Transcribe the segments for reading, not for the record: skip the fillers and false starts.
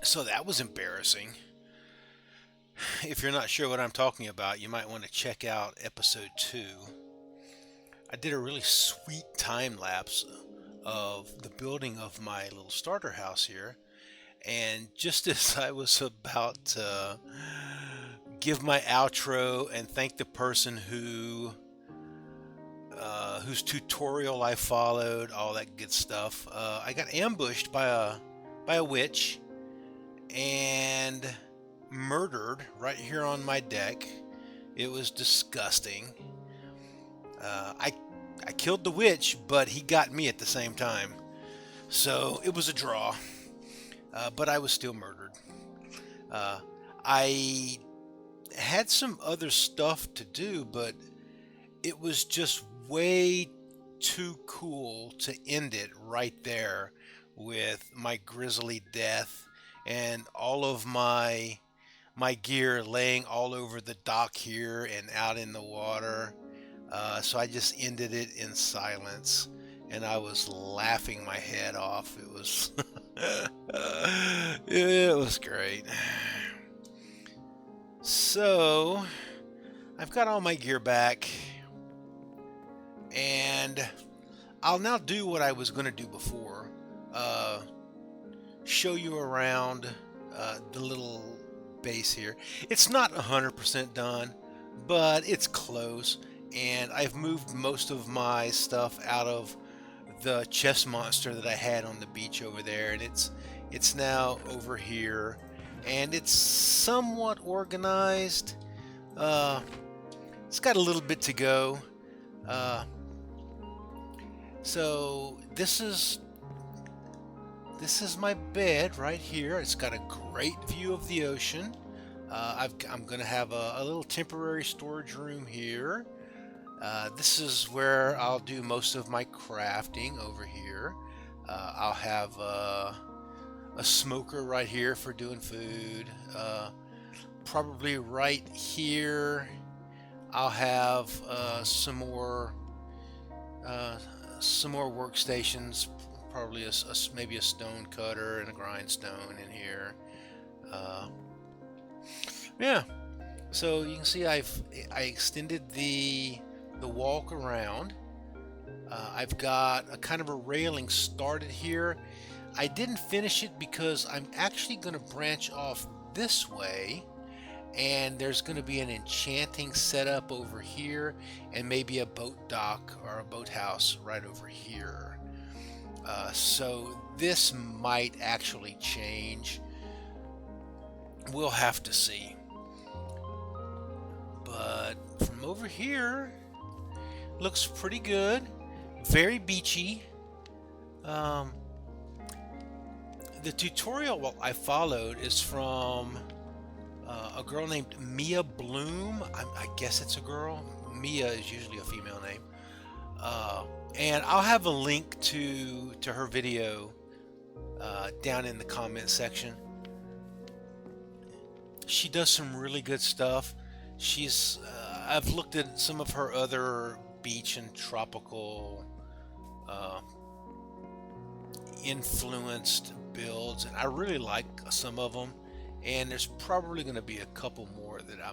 So that was embarrassing. If you're not sure what I'm talking about, you might want to check out episode 2. I did a really sweet time lapse of the building of my little starter house here. And just as I was about to give my outro and thank the person whose tutorial I followed, all that good stuff, I got ambushed by a witch and murdered right here on my deck. It was disgusting. Uh, I I killed the witch, but he got me at the same time. So it was a draw, but I was still murdered. Uh, I had some other stuff to do, but it was just way too cool to end it right there with my grisly death and all of my gear laying all over the dock here and out in the water. So I just ended it in silence, and I was laughing my head off. It was it was great. So I've got all my gear back, and I'll now do what I was going to do before. Uh, Show you around the little base here. It's not 100% done, but it's close. And I've moved most of my stuff out of the chest monster that I had on the beach over there, and it's now over here, and it's somewhat organized. Uh, it's got a little bit to go. Uh, so this is my bed right here. It's got a great view of the ocean. I'm going to have a little temporary storage room here. This is where I'll do most of my crafting over here. I'll have a smoker right here for doing food. Probably right here, I'll have uh, some more workstations. Probably maybe a stone cutter and a grindstone in here. Uh, yeah. So you can see I extended the walk around. I've got a kind of a railing started here. I didn't finish it because I'm actually going to branch off this way, and there's going to be an enchanting setup over here, and maybe a boat dock or a boathouse right over here. So this might actually change. We'll have to see. But from over here, looks pretty good. Very beachy. Um, the tutorial I followed is from a girl named Mia Bloom. I guess it's a girl. Mia is usually a female name. And I'll have a link to her video down in the comment section. She does some really good stuff. I've looked at some of her other beach and tropical uh, influenced builds, and I really like some of them. And there's probably going to be a couple more that I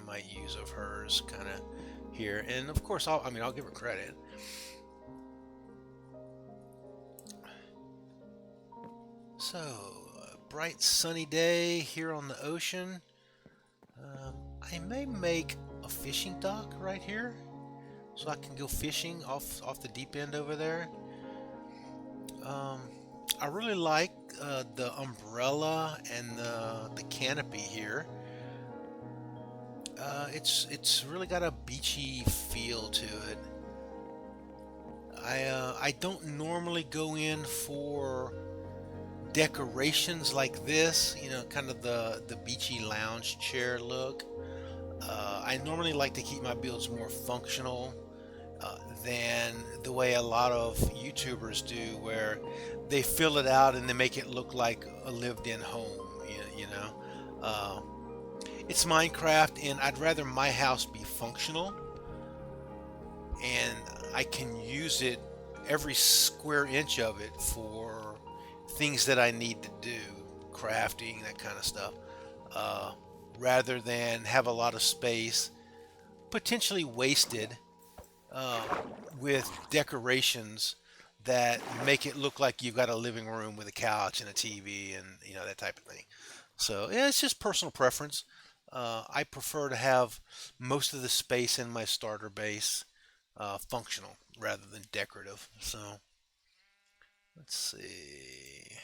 might use of hers, kind of here. And of course, I'll give her credit. So, a bright sunny day here on the ocean. Um, I may make a fishing dock right here, so I can go fishing off the deep end over there. Um, I really like the umbrella and the canopy here. It's really got a beachy feel to it. I don't normally go in for decorations like this, kind of the beachy lounge chair look. I normally like to keep my builds more functional than the way a lot of YouTubers do, where they fill it out and they make it look like a lived-in home. Uh, it's Minecraft, and I'd rather my house be functional, and I can use it, every square inch of it, for things that I need to do. Of crafting, that kind of stuff, uh, rather than have a lot of space potentially wasted uh, with decorations that make it look like you've got a living room with a couch and a TV and that type of thing. So yeah, it's just personal preference. I prefer to have most of the space in my starter base functional rather than decorative. So let's see.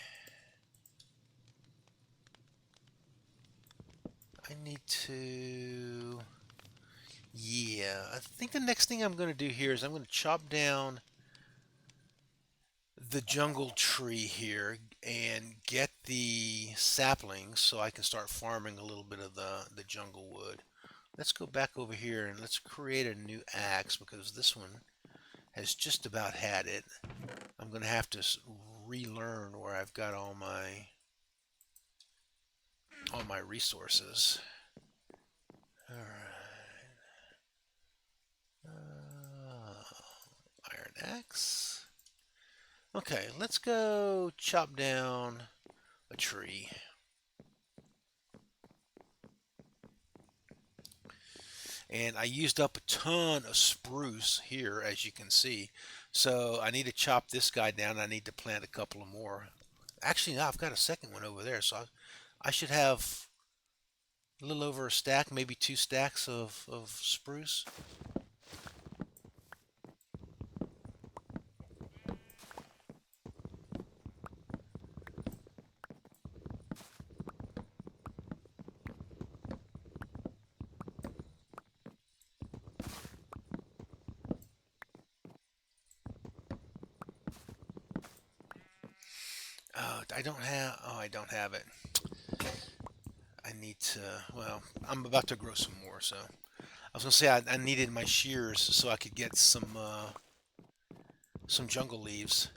I need to. Yeah, I think the next thing I'm going to do here is I'm going to chop down the jungle tree here and get the saplings so I can start farming a little bit of the jungle wood. Let's go back over here and let's create a new axe because this one has just about had it. I'm going to have to relearn where I've got all my resources. All right. Iron axe. Okay, let's go chop down a tree. And I used up a ton of spruce here, as you can see. So I need to chop this guy down. I need to plant a couple of more. Actually, no, I've got a second one over there. So I should have a little over a stack, maybe 2 stacks of spruce. I don't have it. I need to, well, I'm about to grow some more. So I was going to say I needed my shears so I could get some jungle leaves.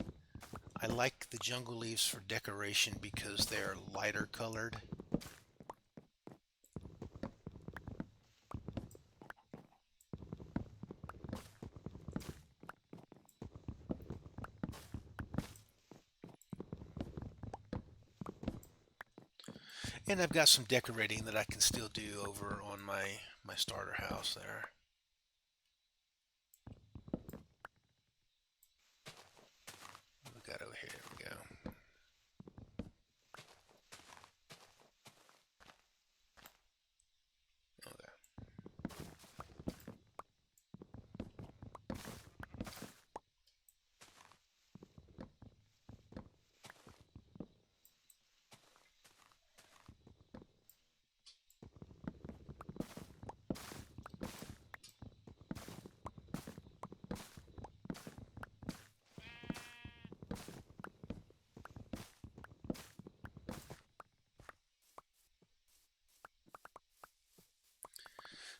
I like the jungle leaves for decoration because they're lighter colored. And I've got some decorating that I can still do over on my starter house there. What we got over here? There we go. Okay.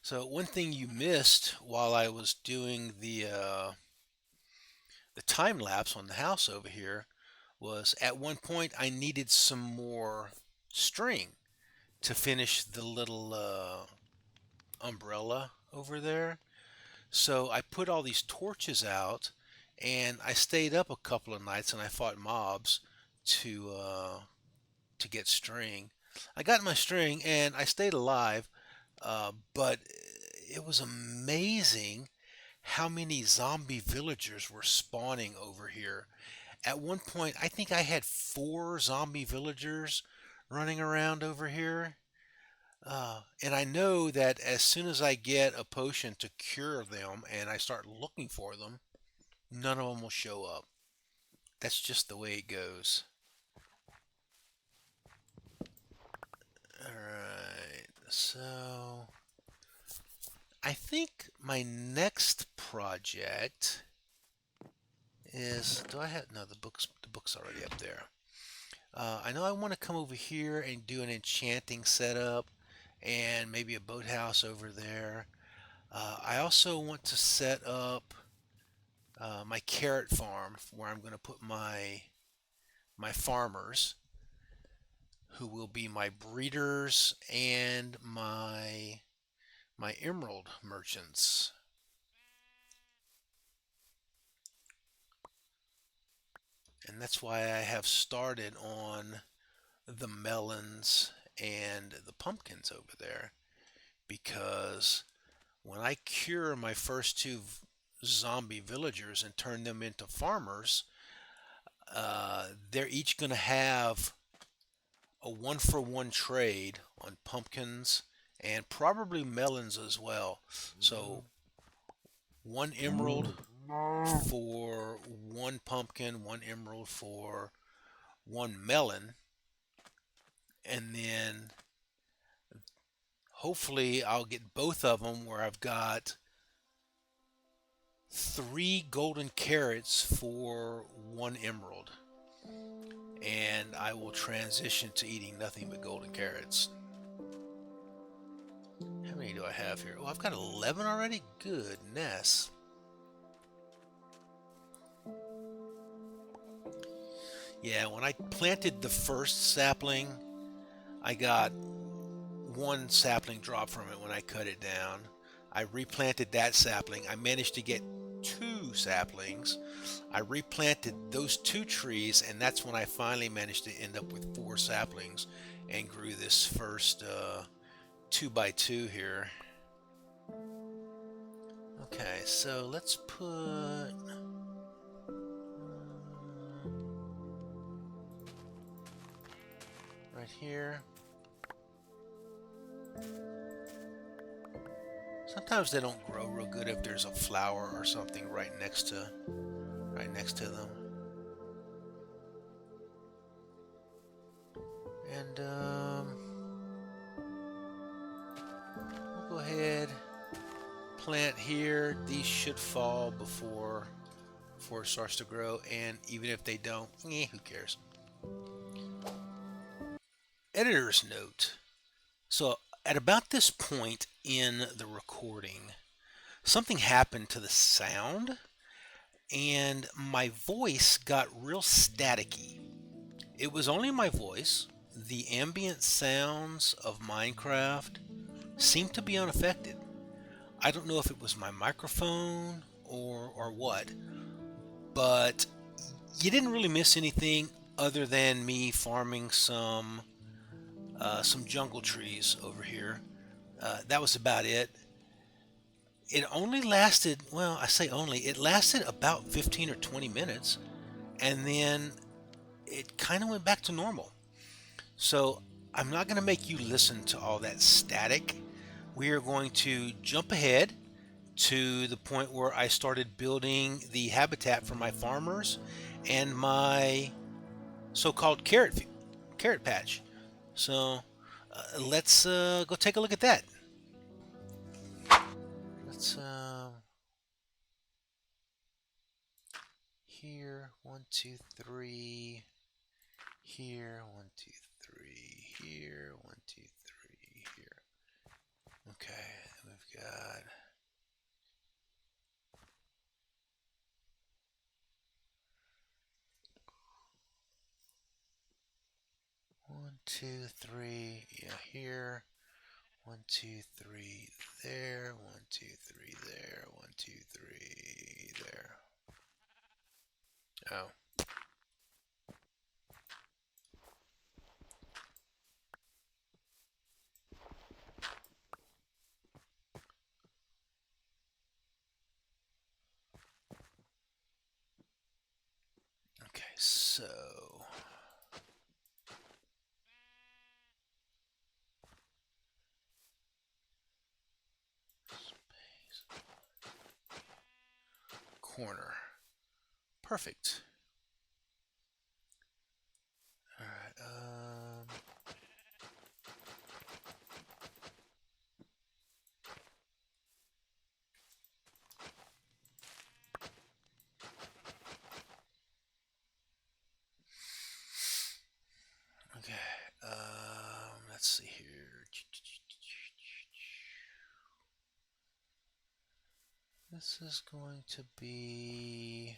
So one thing you missed while I was doing the time lapse on the house over here was at one point I needed some more string to finish the little umbrella over there. So I put all these torches out and I stayed up a couple of nights and I fought mobs to uh, to get string. I got my string and I stayed alive, but it was amazing how many zombie villagers were spawning over here. At one point, I think I had 4 zombie villagers running around over here. And I know that as soon as I get a potion to cure them and I start looking for them, none of them will show up. That's just the way it goes. Alright, so I think my next project is. Do I have. No, the book's already up there. I know I want to come over here and do an enchanting setup and maybe a boathouse over there. I also want to set up my carrot farm where I'm going to put my farmers who will be my breeders and my emerald merchants. And that's why I have started on the melons and the pumpkins over there, because when I cure my first two zombie villagers and turn them into farmers, they're each going to have a one for one trade on pumpkins and probably melons as well. So 1 emerald for 1 pumpkin, 1 emerald for 1 melon, and then hopefully I'll get both of them where I've got 3 golden carrots for 1 emerald. And I will transition to eating nothing but golden carrots. How many do I have here? Oh, I've got 11 already? Goodness. Yeah, when I planted the first sapling, I got 1 sapling drop from it when I cut it down. I replanted that sapling. I managed to get 2 saplings. I replanted those 2 trees, and that's when I finally managed to end up with 4 saplings and grew this first 2x2 here. Okay, so let's put right here. Sometimes they don't grow real good if there's a flower or something right next to them. And we'll go ahead, plant here. These should fall before it starts to grow, and even if they don't, who cares? Editor's note. So at about this point in the recording, something happened to the sound, and my voice got real staticky. It was only my voice. The ambient sounds of Minecraft seemed to be unaffected. I don't know if it was my microphone or what, but you didn't really miss anything other than me farming some jungle trees over here. That was about it. It only lasted, well, I say only, it lasted about 15 or 20 minutes, and then it kind of went back to normal. So I'm not going to make you listen to all that static. We are going to jump ahead to the point where I started building the habitat for my farmers and my so-called carrot patch. So let's go take a look at that. Let's here 1, 2, 3. Here 1, 2, 3. Here 1, 2, 3. Here. Okay, we've got 1, 2, 3. Yeah, here. 1, 2, 3 there. 1, 2, 3 there. 1, 2, 3 there. Oh. Okay, so corner. Perfect. All right. Okay. Let's see here. This is going to be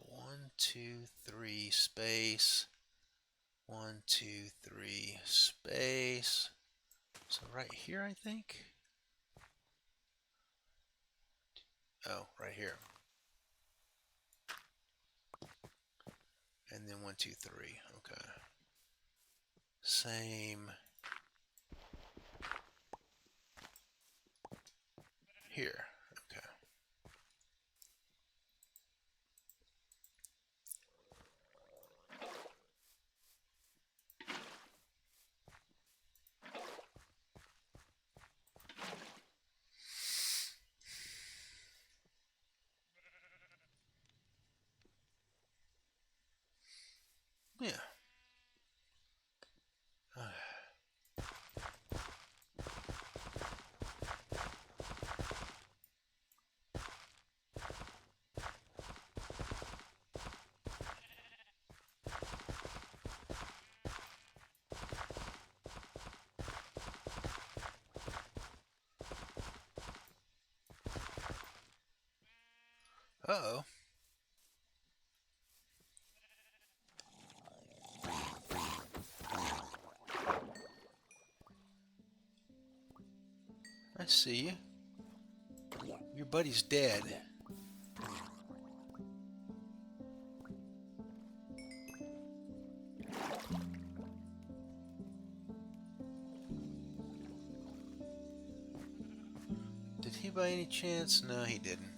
1, 2, 3 space. 1, 2, 3 space. So right here, I think. Oh, right here. And then 1, 2, 3. Okay. Same here. Okay. Yeah. Uh-oh. I see you. Your buddy's dead. Did he by any chance? No, he didn't.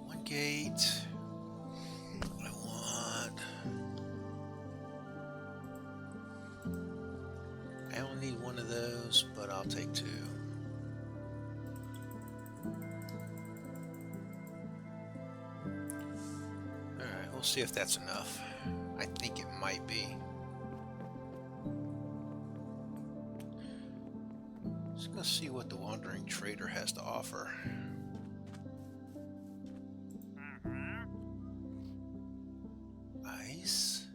One gate. What I want. I only need one of those, but I'll take 2. Alright, we'll see if that's enough. I think it might be. Just gonna see what the Wandering Trader has to offer. Ice.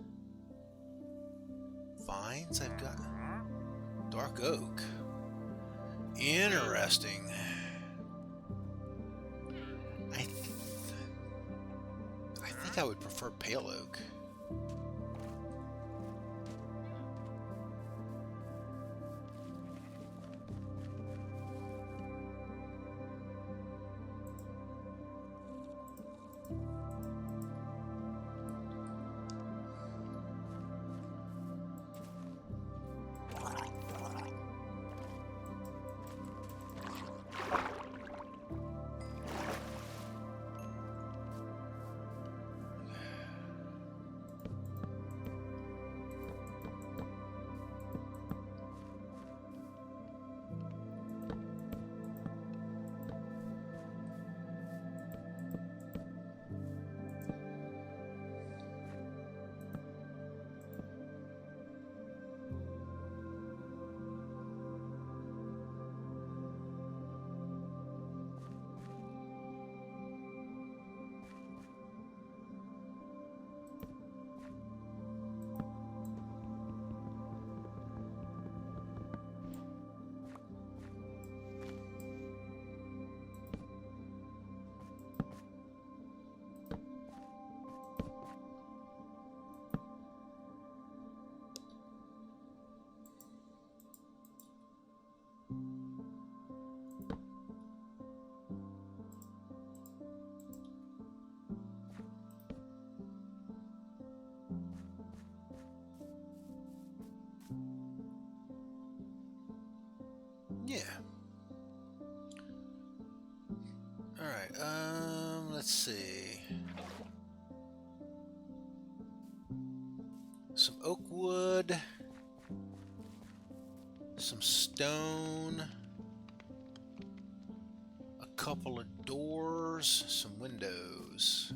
Vines, I've got. Dark oak. Interesting. I think I would prefer pale oak. Yeah. Let's see. Some oak wood, some stone, a couple of doors, some windows.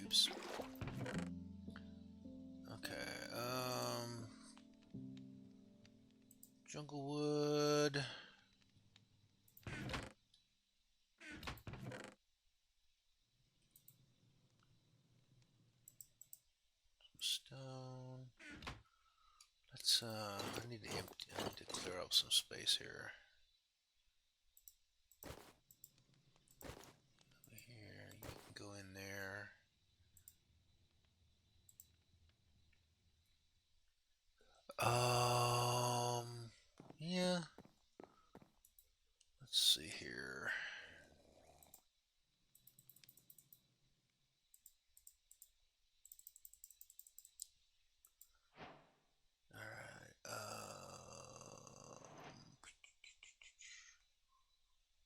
Oops. Okay. Jungle wood. Stone. Let's I need to empty. I need to clear up some space here. Over here, you can go in there. Yeah. Let's see here. All right.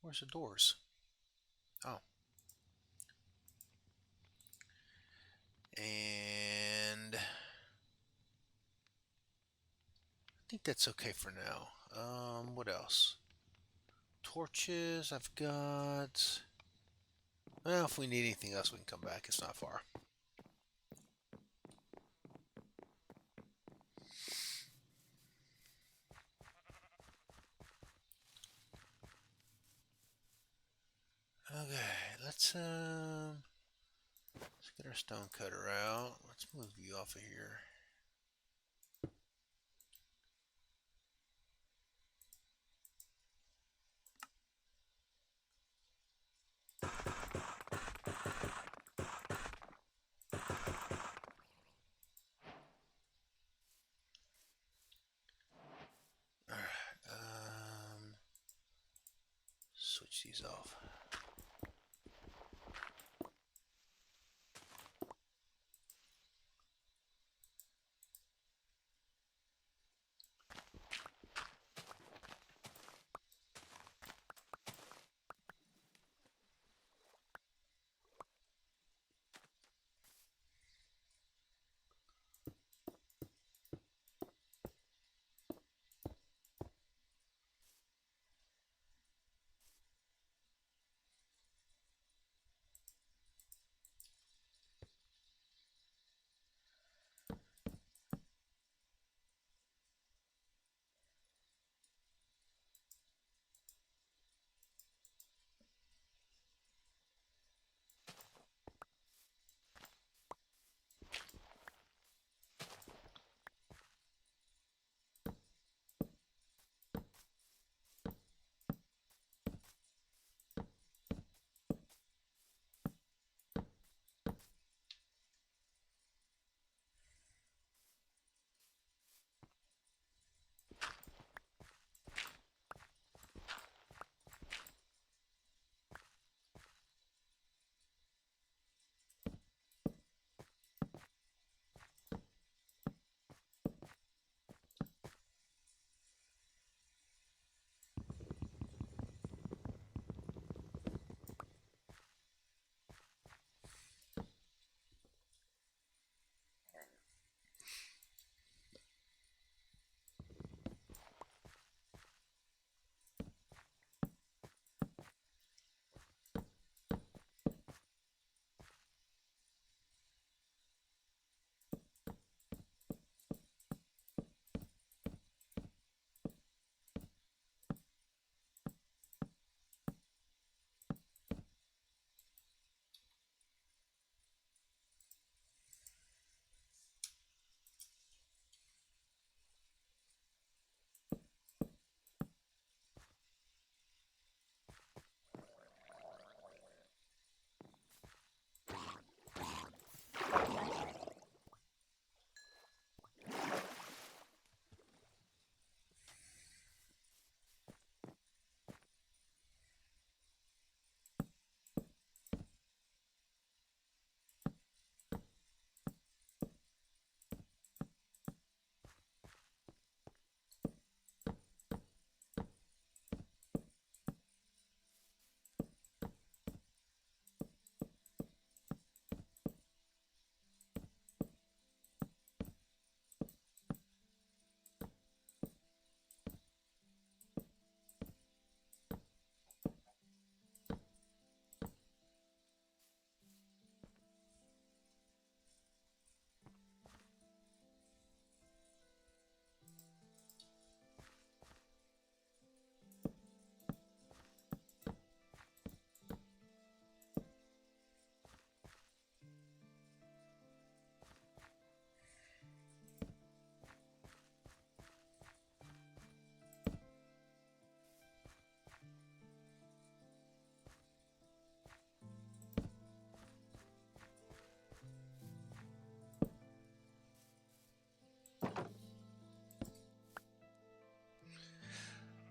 Where's the doors? Oh. And I think that's okay for now. What else? Torches, I've got. Well, if we need anything else, we can come back. It's not far. Okay, let's get our stone cutter out. Let's move you off of here. All right. Switch these off.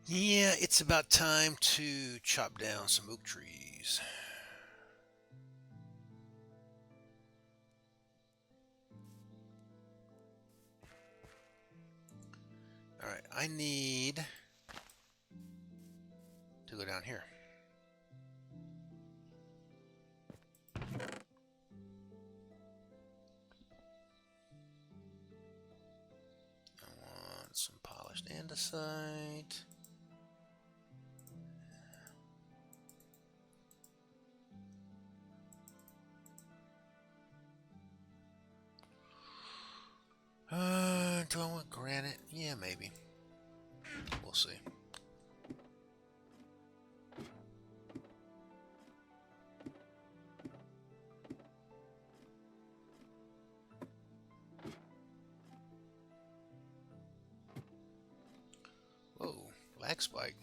Yeah, it's about time to chop down some oak trees. All right, I need to go down here. I want some polished andesite. Do I want granite? Yeah, maybe. We'll see. Whoa, lag spike.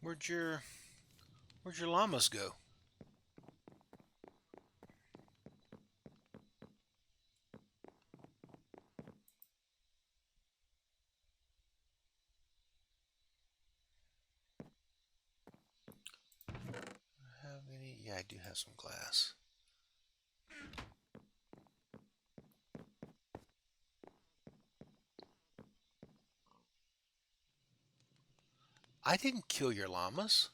Where'd your where'd your llamas go? Have any? Yeah, I do have some glass. I didn't kill your llamas.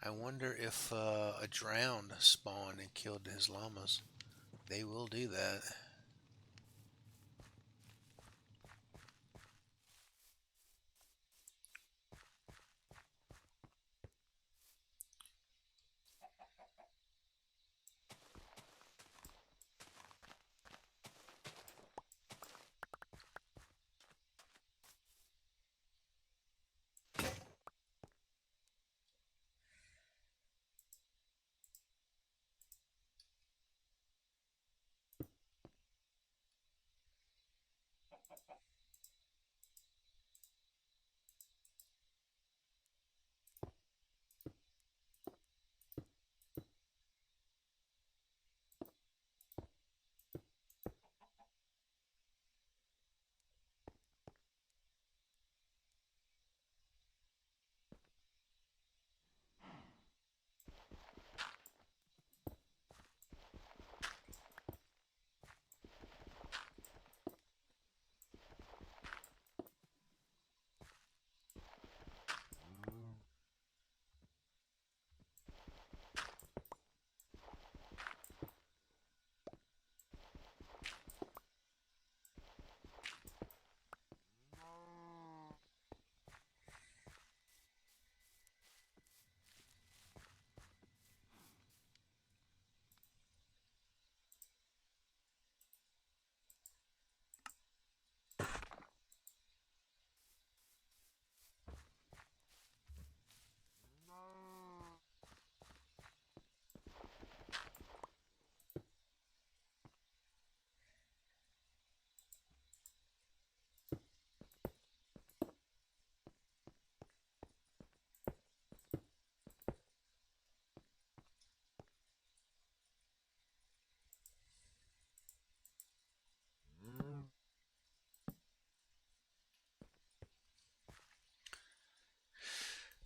I wonder if a drowned spawned and killed his llamas. They will do that.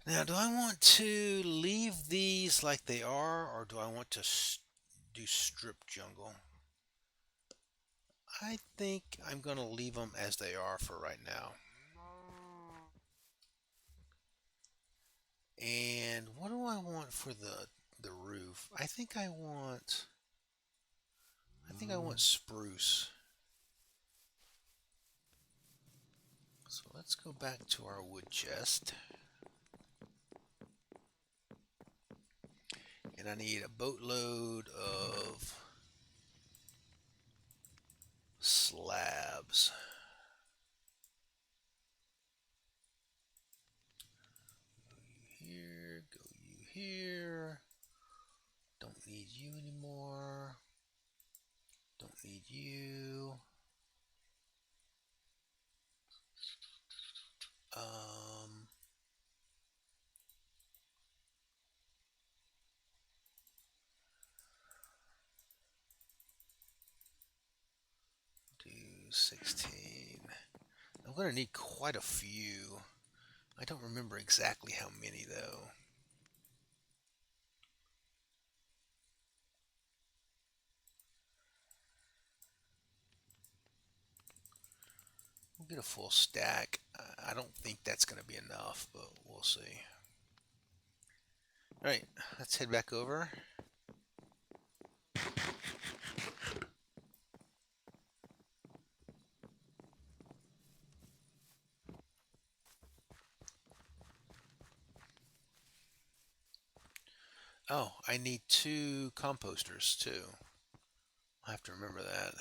Now, do I want to leave these like they are, or do I want to do strip jungle? I think I'm going to leave them as they are for right now. And what do I want for the roof? I think I want spruce. So let's go back to our wood chest. And I need a boatload of slabs. Need you. Um, do 16. I'm going to need quite a few. I don't remember exactly how many though. We'll get a full stack. I don't think that's going to be enough, but we'll see. All right, let's head back over. Oh, I need 2 composters too. I'll have to remember that.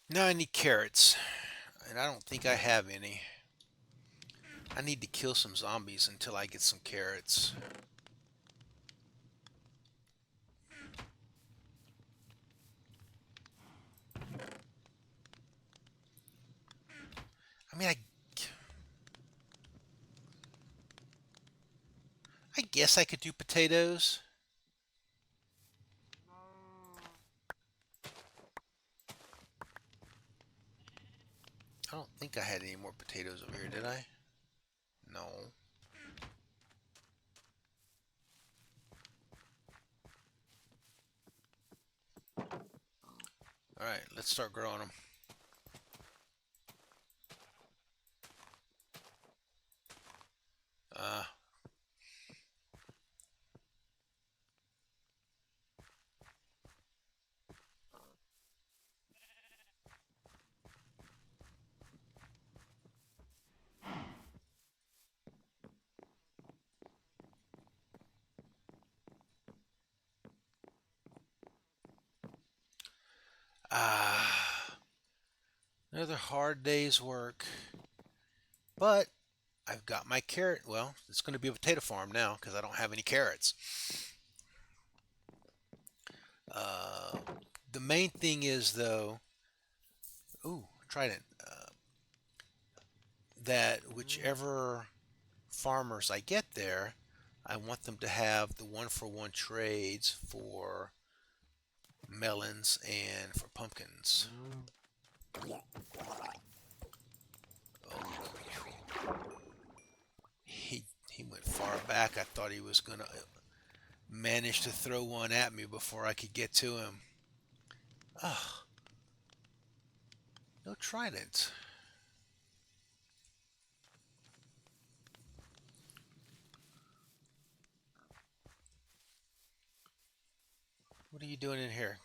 Now I need carrots, and I don't think I have any. I need to kill some zombies until I get some carrots. I mean, I guess I could do potatoes. I don't think I had any more potatoes over here, did I? No. All right, let's start growing them. Uh, ah, another hard day's work. But I've got my carrot. Well, it's going to be a potato farm now because I don't have any carrots. Uh, the main thing is though, ooh, trident. That whichever farmers I get there, I want them to have the one for one trades for melons and for pumpkins. Oh, he went far back. I thought he was gonna manage to throw one at me before I could get to him. Ah, no trident. What are you doing in here?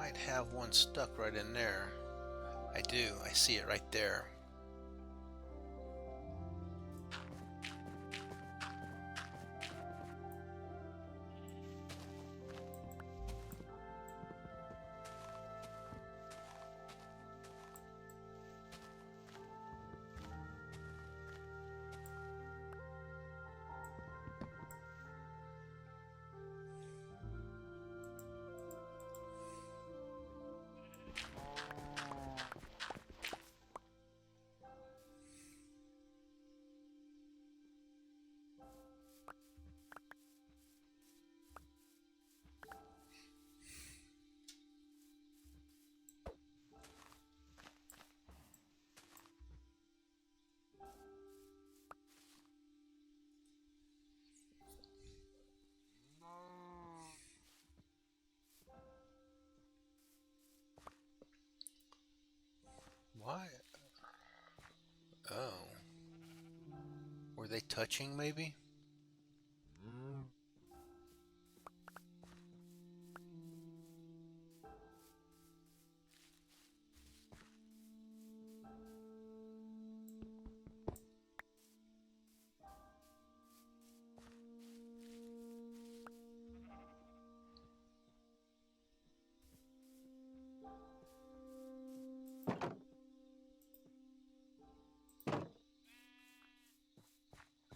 might have one stuck right in there. I do. I see it right there. Why? Oh. Were they touching maybe?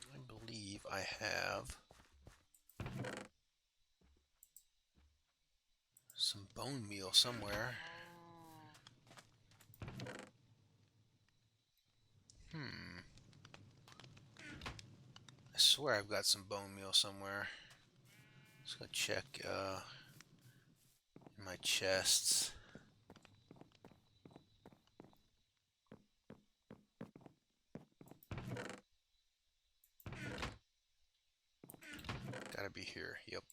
I believe I have some bone meal somewhere. I swear I've got some bone meal somewhere. Let's go check in my chests. Gotta be here. Yep.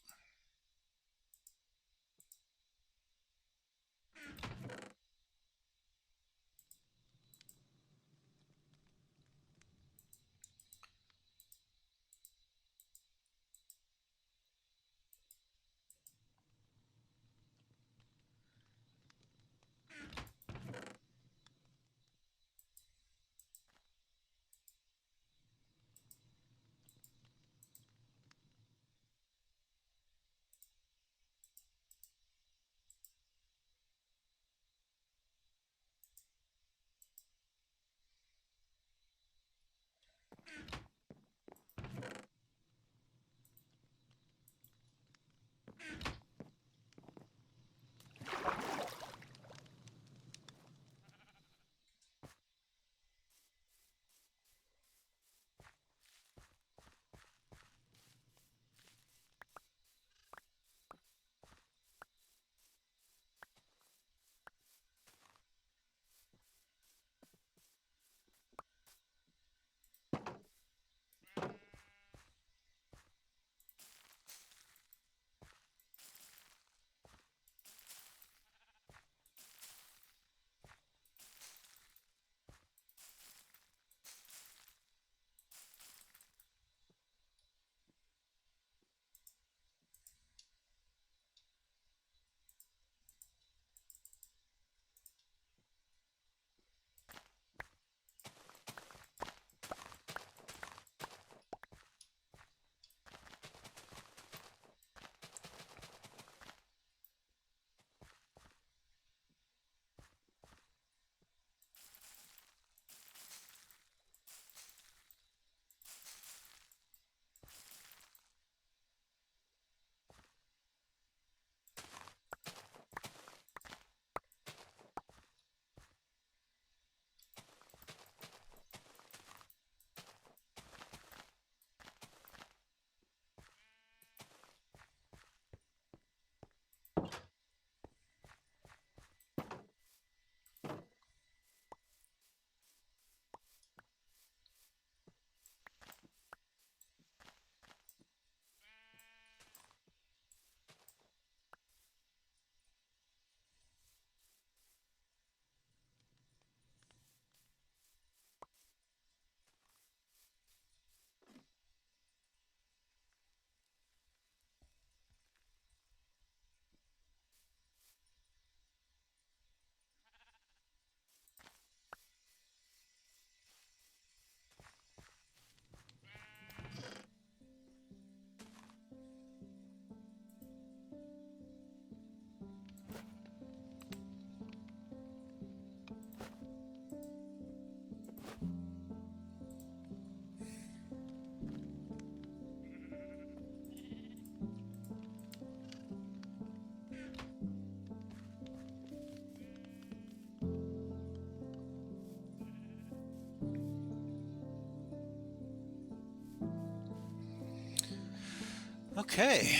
Okay.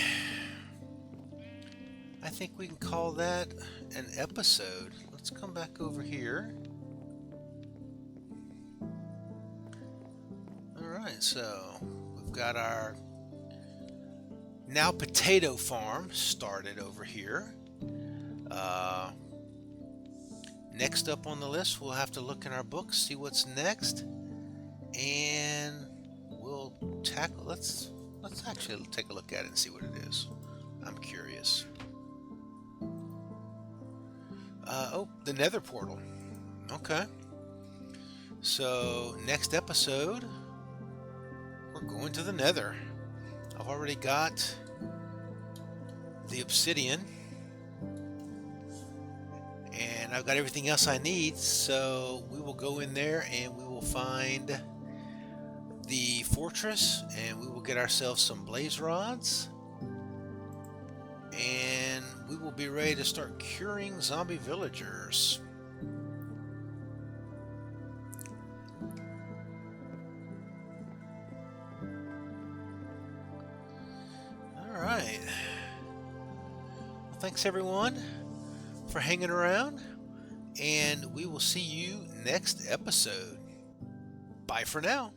I think we can call that an episode. Let's come back over here. Alright, so we've got our now potato farm started over here. Uh, Next up on the list, we'll have to look in our books, see what's next, and we'll tackle. Let's actually take a look at it and see what it is. I'm curious. Oh, the Nether portal. Okay. So next episode, we're going to the Nether. I've already got the obsidian, and I've got everything else I need, so we will go in there and we will find the fortress, and we will get ourselves some blaze rods, and we will be ready to start curing zombie villagers. Alright. Well, thanks everyone for hanging around, and we will see you next episode. Bye for now.